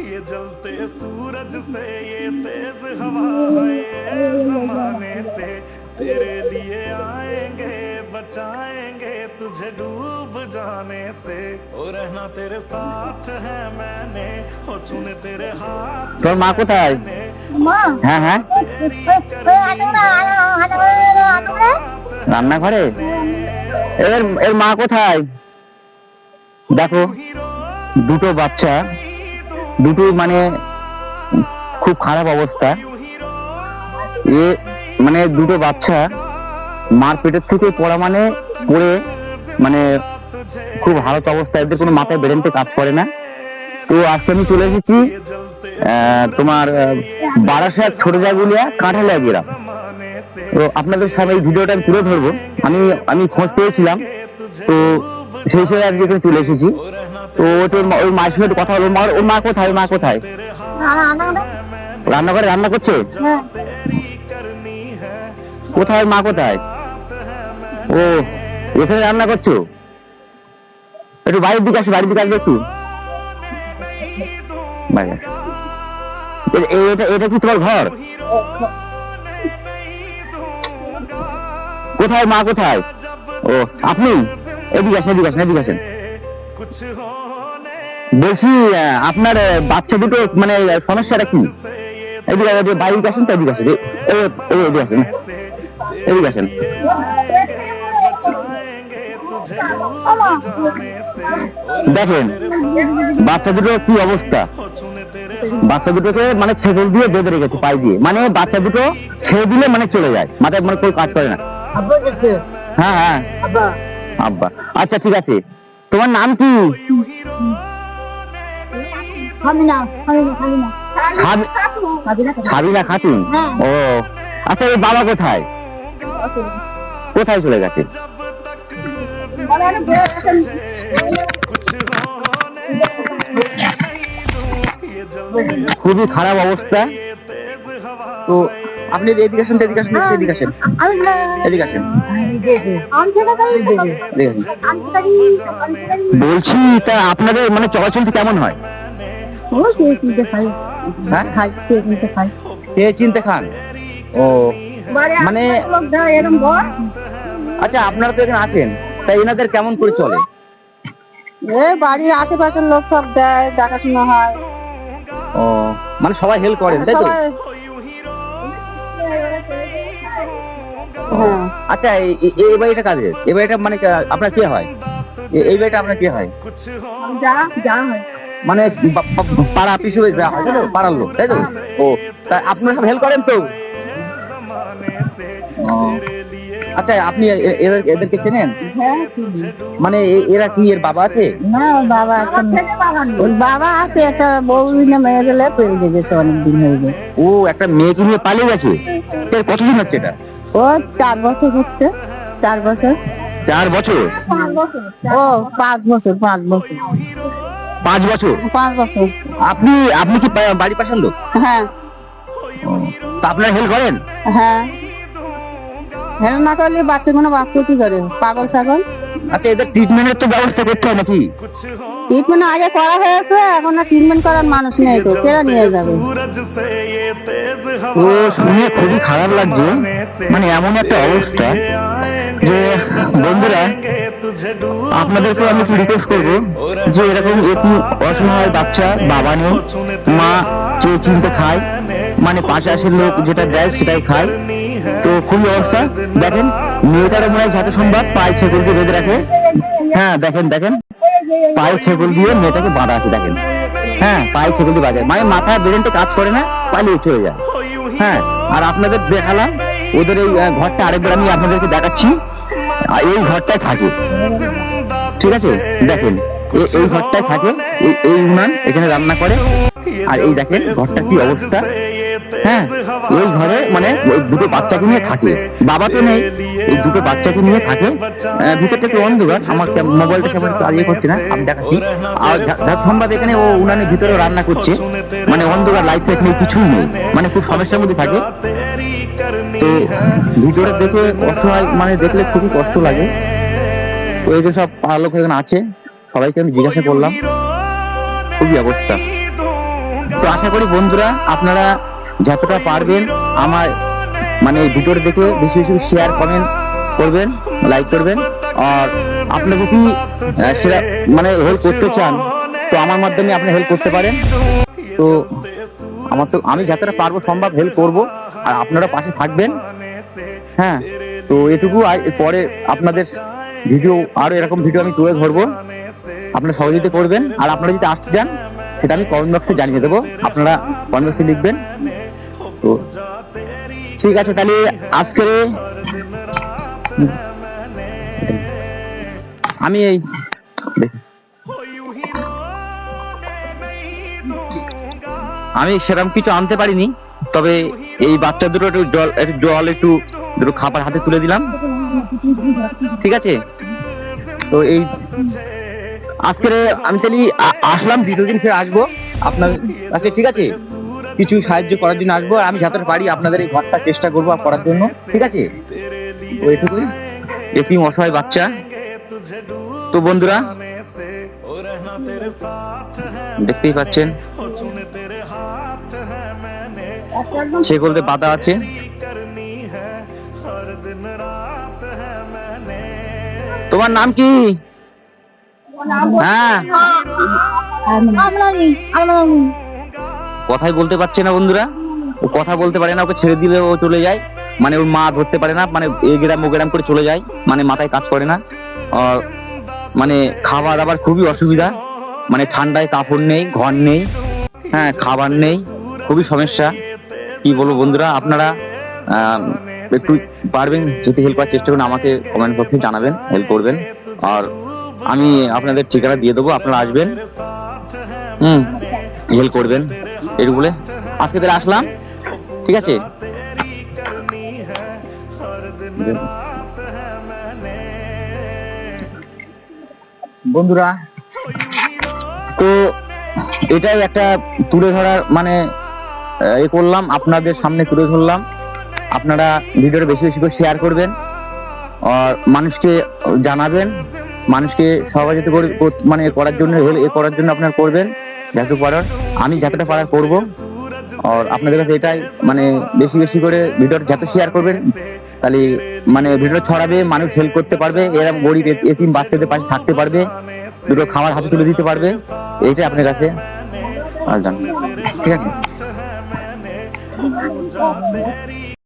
ये जलते सूरज से ये तेज हवा है ये जमाने से तेरे लिए आएंगे बचाएंगे तुझे डूब जाने से ओ रहना तेरे साथ है मैंने हो चुने तेरे हाथ তোর মা কোথায়? হ্যাঁ হ্যাঁ, রান্নাঘরে। এর এর মা কোথায়? দেখো দুটো বাচ্চা, দুটো মানে খুব খারাপ অবস্থা। এ মানে দুটো বাচ্চা মার পেটের থেকে পড়া মানে পড়ে মানে খুব হালত অবস্থা, এদের কোনো মাথায় ব্রেনতে কাজ করে না। তো আজকে আমি চলে এসেছি তোমার বারাসাত ছোটজাগুলিয়া কাঁঠালিয়া গ্রাম। তো আপনাদের সামনে এই ভিডিওটা আমি তুলে ধরবো। আমি খোঁজ পেয়েছিলাম, তো সেই হিসেবে আজকে এখানে চলে এসেছি। তো ওই মায়ের সঙ্গে কথা হলো। ওর মা কোথায়? মা কোথায়? রান্নাঘরে রান্না করছে। কোথায় মা কোথায়? ও এখানে রান্না করছো? একটু বাড়ির দিকে আসো, বাড়ির দিকে আসবে একটু। এটা কি তোমার ঘর? কোথায় মা কোথায়? ও আপনি এদিকে আসেন, এদিকে আসেন, এদিকে আসেন। বলছি আপনার বাচ্চা দুটো মানে সমস্যাটা কি? এদিকে বাইরে আসেন তো, এদিকে আসেন, এদিকে আসেন, এদিকে আসেন। দেখেন বাচ্চা দুটো কি অবস্থা। বাচ্চা দুটোকে মানে ছেগল দিয়ে বেঁধে রেখেছে পাই দিয়ে, মানে বাচ্চা দুটো ছেড়ে দিলে মানে চলে যায়, মাথায় মানে কোনো কাজ করে না। হ্যাঁ হ্যাঁ আব্বা। আচ্ছা ঠিক আছে, তোমার নাম কি? সাবিনা খাতুন। ও আচ্ছা, ওই বাবা কোথায়? কোথায় চলে গেছে? খুবই খারাপ অবস্থা। তো আপনি এদিকে আসেন, এদিকে আসেন, এদিকে আসেন, এদিকে আসেন। বলছি তা আপনাদের মানে চলাচলটি কেমন হয়? চেয়ে চিনতে খান। ও মানে আচ্ছা, আপনারা তো এখানে আছেন, তাই এনাদের কেমন করে চলে? বাড়ির আশেপাশের লোক সব দেয়, দেখাশোনা হয়। ও মানে সবাই হেল্প করেন তাই তো? আচ্ছা এই বাড়িটা কাজের? এই বাড়িটা মানে আপনার কে হয়? এই বাড়িটা আপনার কে হয়? মানে পাড়া পিছু যা হয় তাই তো, পাড়ার লোক তাই তো? ও তা আপনারা সব হেল্প করেন তো? আচ্ছা আপনি এদেরকে চেনেন? মানে এরা কি এর বাবা আছে? না বাবা আছে, ওর বাবা আছে, একটা বউ নিয়ে মেয়ে গেলে পেয়ে গেছে, অনেকদিন হয়ে গেছে। ও একটা মেয়েকে নিয়ে পালিয়ে গেছে? কতদিন হচ্ছে এটা? ও 4 বছর হচ্ছে। 4 বছর। 4 বছর? ও 5 বছর। 5 বছর। 5 বছর? 5 বছর। আপনি কি বাড়ি পাঠান লোক? হ্যাঁ। তা আপনারা হেল্প করেন? হ্যাঁ, হেল্প না করলে বাচ্চাগুলো বাঁচবে কি করে? পাগল ছাগল। আচ্ছা এদের ট্রিটমেন্টের তো ব্যবস্থা করতে হয় নাকি? ট্রিটমেন্ট আগে করা হয়েছে, এখন আর ট্রিটমেন্ট করার মানুষ নেই, তো কেরা নিয়ে যাবে? ও শুনে খুবই খারাপ লাগছে। মানে এমন একটা অবস্থা যে বন্ধুরা, আপনাদেরকে আমি রিকোয়েস্ট করবো যে এরকম একটু অসহায় বাচ্চা, বাবা নেই, মা চেয়ে চিনতে খায়, মানে পাশাপাশির লোক যেটা দেয় সেটাই খায়। তো খুবই অবস্থা। দেখেন মেয়েটারও মনে হয় যত সম্ভব পায়ে ছেগল দিয়ে বেঁধে রাখে। হ্যাঁ দেখেন দেখেন, পায়ে ছেগল দিয়ে মেয়েটাকে বাঁধা আছে দেখেন। হ্যাঁ পায়ে ছেগল দিয়ে বাঁধে, মানে মাথায় ব্রেনটা কাজ করে না, পালিয়ে চলে যায়। হ্যাঁ আর আপনাদের দেখালাম ওদের এই ঘরটা, আরেকবার আমি আপনাদেরকে দেখাচ্ছি। এই ঘরটায় থাকে, ঠিক আছে? দেখেন এই ঘরটায় থাকে, এই উনান এখানে রান্না করে। আর এই দেখেন ঘরটা কি অবস্থা। হ্যাঁ এই ঘরে মানে ওই দুটো বাচ্চাকে নিয়ে থাকে, বাবা তো নেই, এই দুটো বাচ্চাকে নিয়ে থাকে। ভিতরটা একটু অন্ধকার, আমার মোবাইলটা কেমন চালিয়ে করছে না, আমি দেখাচ্ছি। আর সম্ভব এখানে ও উনানের ভিতরে রান্না করছে, মানে অন্ধকার, লাইট ফাইট নেই, কিছুই নেই, মানে খুব সমস্যার মধ্যে থাকে। তো ভিতরে দেখে অসহায়, মানে দেখলে খুবই কষ্ট লাগে। তো এই যে সব পাড়ার লোক এখানে আছে, সবাইকে আমি জিজ্ঞাসা করলাম, খুবই অবস্থা। আশা করি বন্ধুরা আপনারা যতটা পারবেন আমার মানে এই ভিডিওটা দেখে বেশি বেশি শেয়ার কমেন্ট করবেন, লাইক করবেন। আর আপনি যদি সেটা মানে হেল্প করতে চান তো আমার মাধ্যমে আপনি হেল্প করতে পারেন। তো আমি যতটা পারবো সম্ভব হেল্প করব, আর আপনারা পাশে থাকবেন। হ্যাঁ, তো এটুকু। পরে আপনাদের ভিডিও আরো এরকম ভিডিও আমি তুলে ধরবো, আপনারা সহযোগিতা করবেন। আর আপনারা যদি আসতে চান সেটা আমি কমেন্ট বক্সে জানিয়ে দেবো, আপনারা কমেন্ট বক্সে লিখবেন। তো ঠিক আছে, তাহলে আজকে আমি এই আমি সেরকম কিছু আনতে পারিনি, তবে এই বাচ্চা দুটো একটু জল একটু দুটো খাবার হাতে তুলে দিলাম, ঠিক আছে। তো এই আজকে আমি তাহলে আসলাম, দ্বিতীয় দিন ফিরে আসবো আপনার কাছে, ঠিক আছে। কিছু সাহায্য করার জন্য আসবো, আর আমি যতটা পারি আপনাদের এই ঘরটা চেষ্টা করবো করার জন্য, ঠিক আছে। ওইটুকুই, এতিম অসহায় বাচ্চা। তো বন্ধুরা দেখতেই পাচ্ছেন সে বলতে বাধা আছে। তোমার নাম কি? হ্যাঁ, কথাই বলতে পারছে না বন্ধুরা, ও কথা বলতে পারে না, ওকে ছেড়ে দিলে ও চলে যায়, মানে ওর মা ধরতে পারে না, মানে এগ্রাম ওগ্রাম করে চলে যায়, মানে মাথায় কাজ করে না। আর মানে খাবার দাবার খুবই অসুবিধা, মানে ঠান্ডায় কাপড় নেই, ঘর নেই, হ্যাঁ খাবার নেই, খুবই সমস্যা। কি বলবো বন্ধুরা, আপনারা একটু পারবেন যদি হেল্প করার চেষ্টা করুন, আমাকে কমেন্ট বক্সে জানাবেন, হেল্প করবেন। আর আমি আপনাদের ঠিকানা দিয়ে দেবো, আপনারা আসবেন, হেল্প করবেন। এটুকু বলে আজকে তাহলে আসলাম, ঠিক আছে। বন্ধুরা তো এটাই একটা তুলে ধরার মানে এ করলাম, আপনাদের সামনে তুলে ধরলাম। আপনারা ভিডিওটা বেশি বেশি করে শেয়ার করবেন, আর মানুষকে জানাবেন, মানুষকে সহযোগিতা মানে করার জন্য করার জন্য আপনারা করবেন যতটুকু পারার। আমি যতটা পারার করব, আর আপনাদের কাছে এটাই মানে বেশি বেশি করে ভিডিওটা যত শেয়ার করবেন তাহলে মানে ভিডিও ছড়াবে, মানুষ হেল্প করতে পারবে, এরকম গরিব এতিম বাচ্চাদের পাশে থাকতে পারবে, দুটো খাবার হাতে তুলে দিতে পারবে, এইটাই আপনার কাছে। আর জান ঠিক আছে।